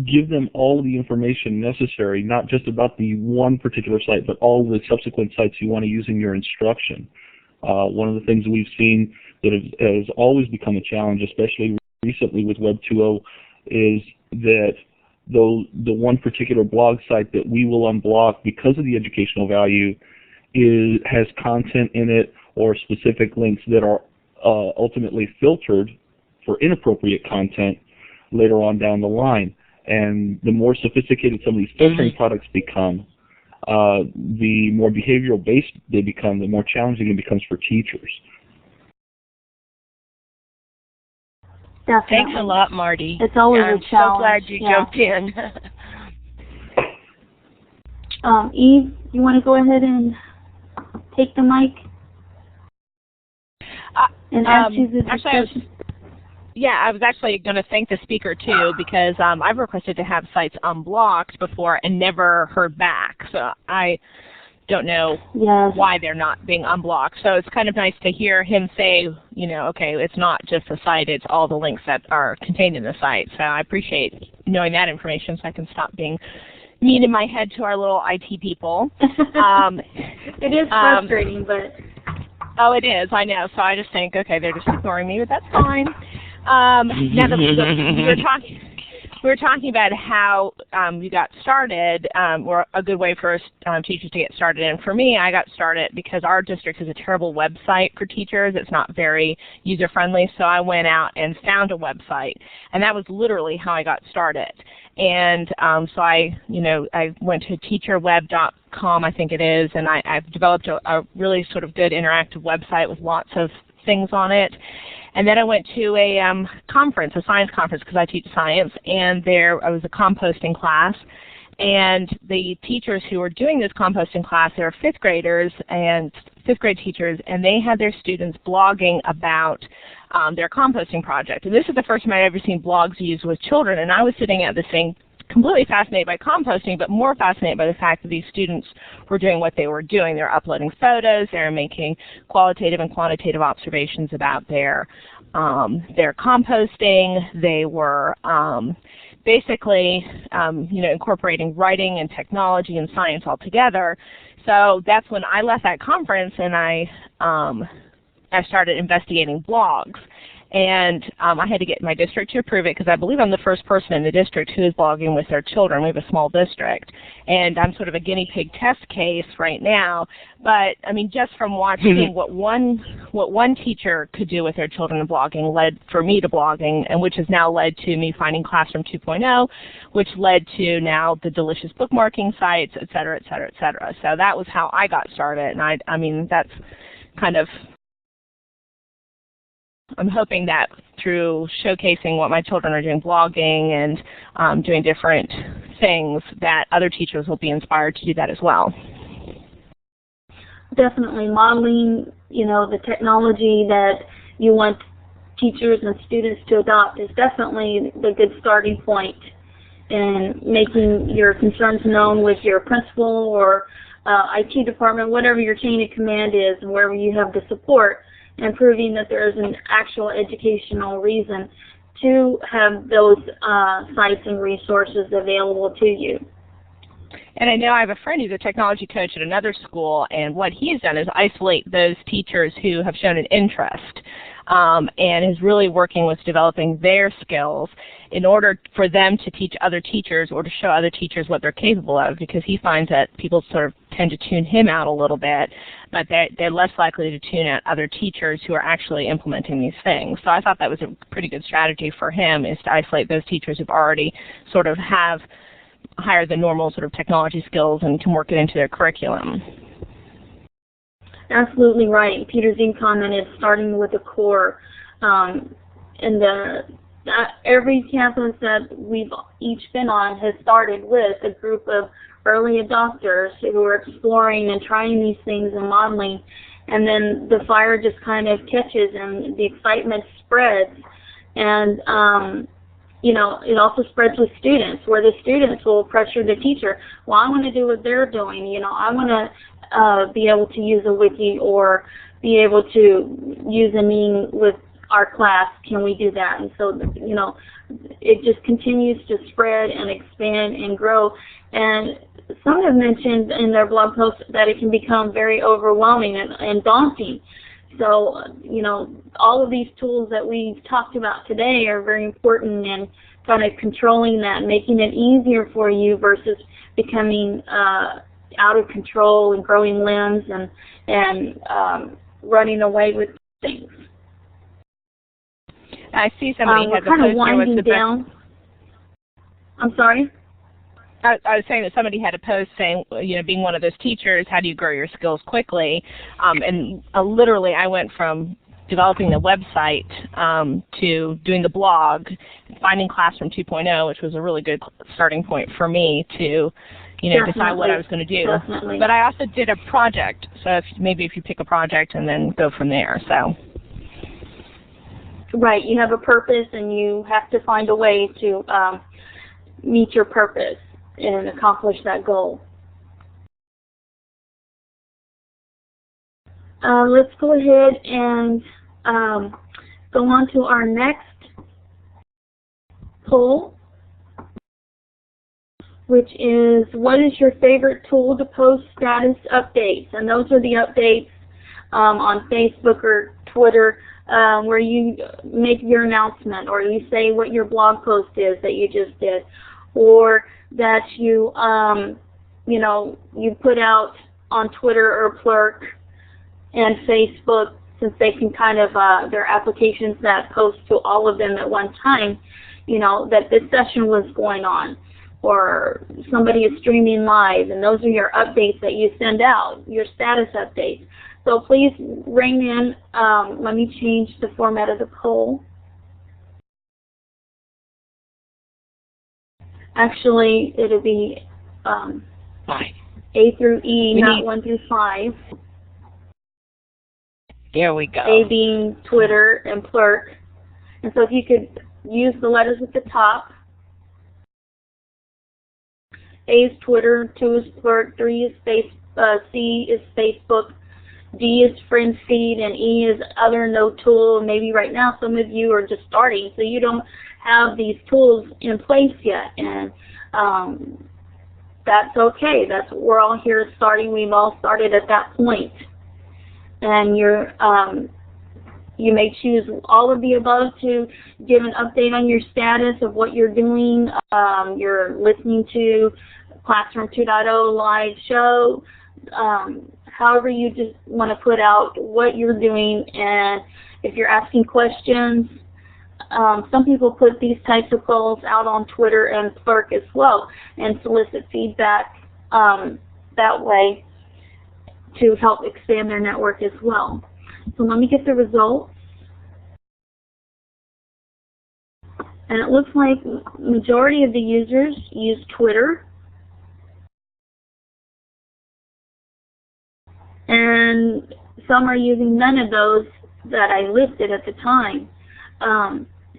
give them all the information necessary, not just about the one particular site, but all the subsequent sites you want to use in your instruction. One of the things we've seen that has always become a challenge, especially recently with Web 2.0, is that the one particular blog site that we will unblock because of the educational value has content in it or specific links that are ultimately filtered for inappropriate content later on down the line. And the more sophisticated some of these filtering products become, the more behavioral based they become, the more challenging it becomes for teachers. Definitely. Thanks a lot, Marty. It's always a challenge. I'm so glad you jumped in. Eve, you want to go ahead and take the mic? And ask you the discussion. I was actually going to thank the speaker too, because I've requested to have sites unblocked before and never heard back. So I don't know why they're not being unblocked. So it's kind of nice to hear him say, okay, it's not just the site, it's all the links that are contained in the site. So I appreciate knowing that information so I can stop being mean in my head to our little IT people. It is frustrating, but... Oh, it is, I know. So I just think, okay, they're just ignoring me, but that's fine. Now that we were talking about how you got started, or a good way for teachers to get started. And for me, I got started because our district is a terrible website for teachers. It's not very user-friendly, so I went out and found a website. And that was literally how I got started. And so I went to teacherweb.com, I think it is, and I've developed a really sort of good interactive website with lots of things on it. And then I went to a conference, a science conference, because I teach science, and there I was a composting class. And the teachers who were doing this composting class, they were fifth graders and fifth grade teachers, and they had their students blogging about their composting project. And this is the first time I'd ever seen blogs used with children, and I was sitting at this thing completely fascinated by composting, but more fascinated by the fact that these students were doing what they were doing. They were uploading photos, they were making qualitative and quantitative observations about their composting. They were basically incorporating writing and technology and science all together. So that's when I left that conference, and I started investigating blogs. And I had to get my district to approve it, because I believe I'm the first person in the district who is blogging with their children. We have a small district. And I'm sort of a guinea pig test case right now. But, I mean, just from watching what one teacher could do with their children in blogging led for me to blogging, and which has now led to me finding Classroom 2.0, which led to now the delicious bookmarking sites, et cetera, et cetera, et cetera. So that was how I got started. And I mean, that's kind of, I'm hoping that through showcasing what my children are doing, blogging and doing different things, that other teachers will be inspired to do that as well. Definitely modeling, the technology that you want teachers and students to adopt is definitely the good starting point in making your concerns known with your principal or IT department, whatever your chain of command is, and wherever you have the support, and proving that there is an actual educational reason to have those sites and resources available to you. And I know I have a friend who's a technology coach at another school, and what he's done is isolate those teachers who have shown an interest and is really working with developing their skills in order for them to teach other teachers or to show other teachers what they're capable of, because he finds that people sort of tend to tune him out a little bit, but they're less likely to tune out other teachers who are actually implementing these things. So I thought that was a pretty good strategy for him, is to isolate those teachers who've already sort of have higher than normal sort of technology skills and can work it into their curriculum. Absolutely right. Peter Z commented, starting with the core. Every campus that we've each been on has started with a group of early adopters who are exploring and trying these things and modeling, and then the fire just kind of catches and the excitement spreads. And it also spreads with students, where the students will pressure the teacher. Well, I want to do what they're doing. I want to be able to use a wiki or be able to use a meme with our class. Can we do that? And so, it just continues to spread and expand and grow. And some have mentioned in their blog posts that it can become very overwhelming and daunting. So, all of these tools that we've talked about today are very important in kind of controlling that, making it easier for you versus becoming out of control and growing limbs and running away with things. I see somebody has a post kind of winding down. I'm sorry? I was saying that somebody had a post saying, being one of those teachers, how do you grow your skills quickly? And literally I went from developing the website to doing the blog, finding Classroom 2.0, which was a really good starting point for me to decide what I was going to do. Definitely. But I also did a project, so maybe if you pick a project and then go from there. So. Right, you have a purpose and you have to find a way to meet your purpose and accomplish that goal. Let's go ahead and go on to our next poll, which is, what is your favorite tool to post status updates? And those are the updates on Facebook or Twitter where you make your announcement, or you say what your blog post is that you just did, or that you you put out on Twitter or Plurk and Facebook, since they can kind of their applications that post to all of them at one time, that this session was going on, or somebody is streaming live, and those are your updates that you send out, your status updates. So please rein in. Let me change the format of the poll. Actually, it'll be A through E, not 1 through 5. There we go. A being Twitter and Plurk. And so if you could use the letters at the top. A is Twitter, 2 is Plurk, 3 is C is Facebook, D is friend feed, and E is other no tool. Maybe right now some of you are just starting, so you don't have these tools in place yet, and that's okay. That's what we're all here starting. We've all started at that point, and you may choose all of the above to give an update on your status of what you're doing. You're listening to Classroom 2.0 live show. However you just want to put out what you're doing, and if you're asking questions, some people put these types of polls out on Twitter and Plurk as well and solicit feedback that way to help expand their network as well. So let me get the results. And it looks like majority of the users use Twitter. And some are using none of those that I listed at the time.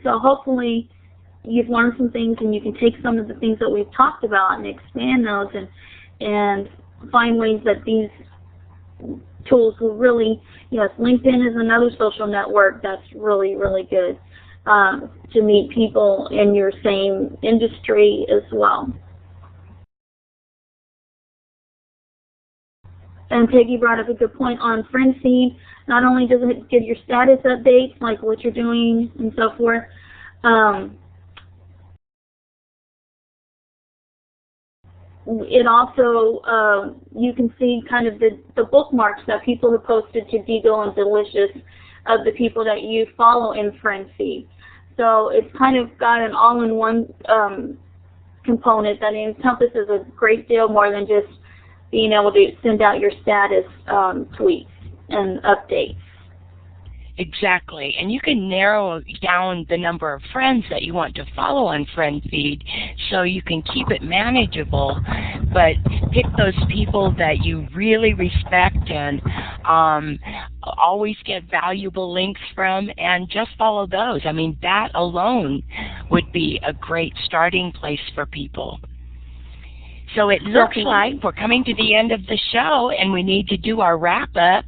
So hopefully you've learned some things, and you can take some of the things that we've talked about and expand those and find ways that these tools will really, yes, LinkedIn is another social network that's really, really good to meet people in your same industry as well. And Peggy brought up a good point on friend feed. Not only does it give your status updates, like what you're doing and so forth, it also, you can see kind of the bookmarks that people have posted to Deagle and Delicious of the people that you follow in friend feed. So it's kind of got an all-in-one component that encompasses a great deal more than just being able to send out your status tweets and updates. Exactly, and you can narrow down the number of friends that you want to follow on Friend Feed so you can keep it manageable, but pick those people that you really respect and always get valuable links from, and just follow those. I mean, that alone would be a great starting place for people. So it looks like we're coming to the end of the show, and we need to do our wrap-up.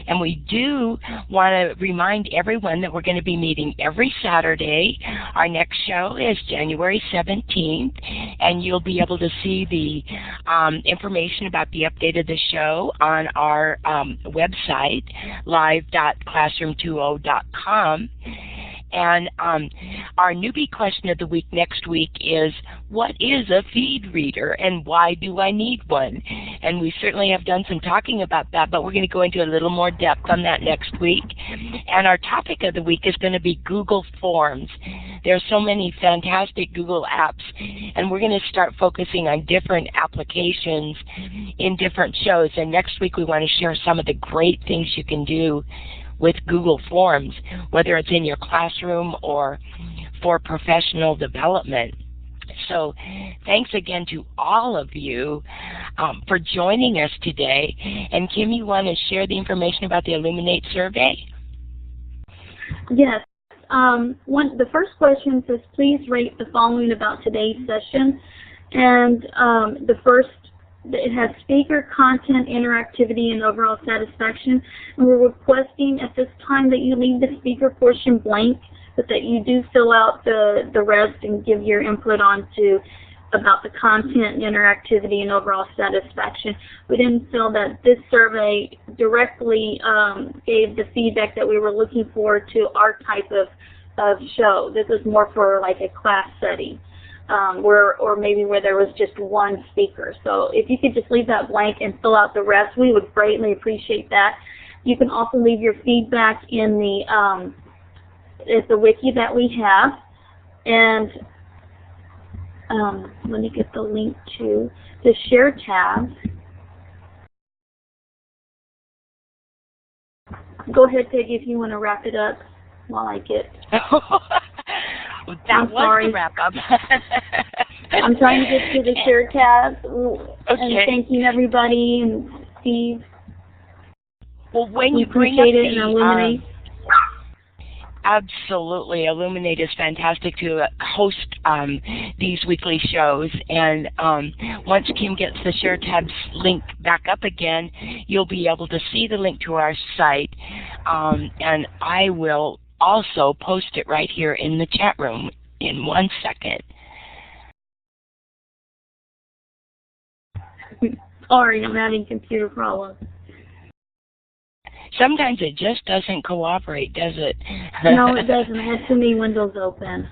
And we do want to remind everyone that we're going to be meeting every Saturday. Our next show is January 17th, and you'll be able to see the information about the update of the show on our website, live.classroom20.com. And our newbie question of the week next week is, what is a feed reader and why do I need one? And we certainly have done some talking about that, but we're going to go into a little more depth on that next week. And our topic of the week is going to be Google Forms. There are so many fantastic Google apps, and we're going to start focusing on different applications in different shows. And next week we want to share some of the great things you can do with Google Forms, whether it's in your classroom or for professional development. So thanks again to all of you for joining us today. And Kim, you want to share the information about the Illuminate survey? Yes. The first question says, please rate the following about today's session. And it has speaker, content, interactivity, and overall satisfaction. And we're requesting at this time that you leave the speaker portion blank, but that you do fill out the rest and give your input about the content, interactivity, and overall satisfaction. We didn't feel that this survey directly gave the feedback that we were looking for to our type of show. This is more for like a class setting. Or maybe where there was just one speaker. So if you could just leave that blank and fill out the rest, we would greatly appreciate that. You can also leave your feedback in the wiki that we have. And let me get the link to the share tab. Go ahead, Peggy, if you want to wrap it up while I get... That was the wrap up. I'm trying to get to the share tab and thanking everybody and Steve. Well, when you bring up the absolutely, Illuminate is fantastic to host these weekly shows, and once Kim gets the share tabs link back up again, you'll be able to see the link to our site, and I will also post it right here in the chat room in 1 second. Sorry, I'm having computer problems. Sometimes it just doesn't cooperate, does it? No, it doesn't. I have too many windows open.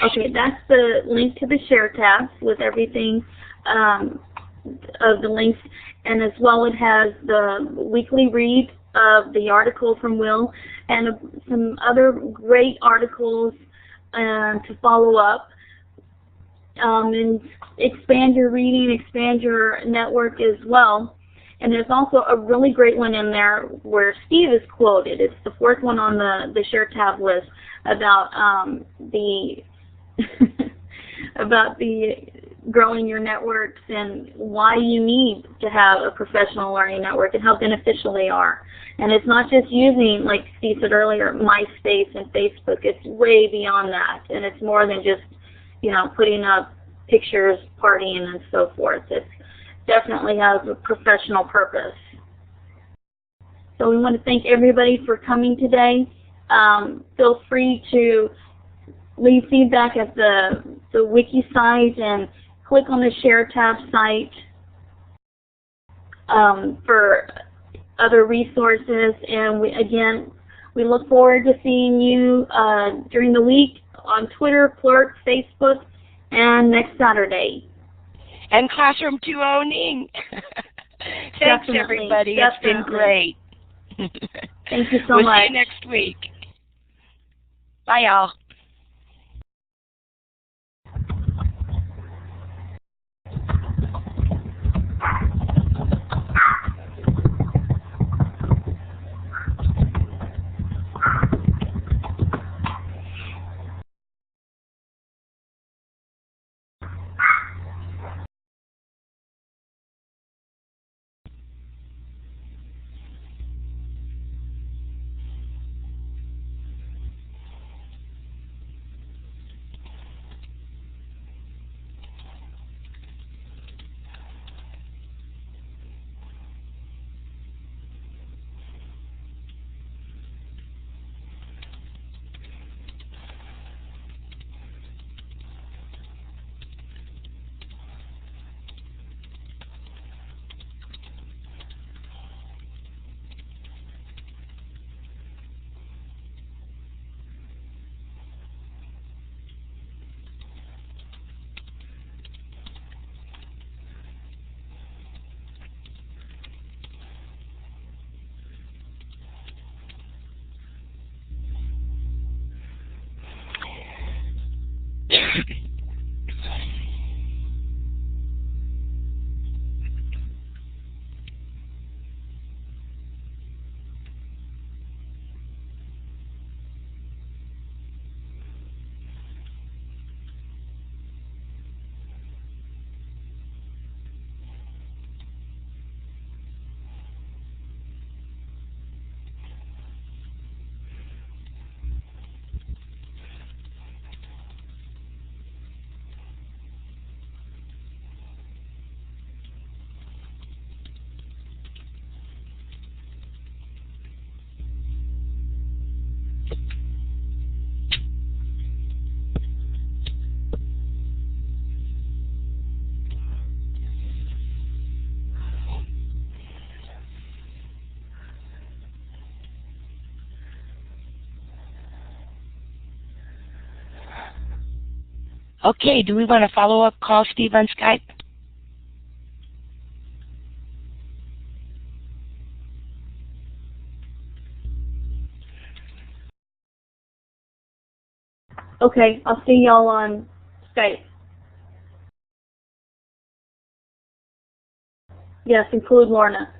Okay, that's the link to the share tab with everything of the links, and as well it has the weekly read of the article from Will and some other great articles to follow up and expand your reading, expand your network as well. And there's also a really great one in there where Steve is quoted. It's the fourth one on the share tab list about the about the growing your networks and why you need to have a professional learning network and how beneficial they are. And it's not just using, like Steve said earlier, MySpace and Facebook. It's way beyond that, and it's more than just, you know, putting up pictures, partying, and so forth. It definitely has a professional purpose. So we want to thank everybody for coming today. Feel free to leave feedback at the wiki site and click on the share tab site for other resources. And we look forward to seeing you during the week on Twitter, Plurk, Facebook, and next Saturday. And Classroom 2.0ing. Thanks, everybody. Definitely. It's been great. Thank you so much. We'll see you next week. Bye, y'all. Okay, do we want to follow up call Steve on Skype? Okay, I'll see y'all on Skype. Yes, include Lorna.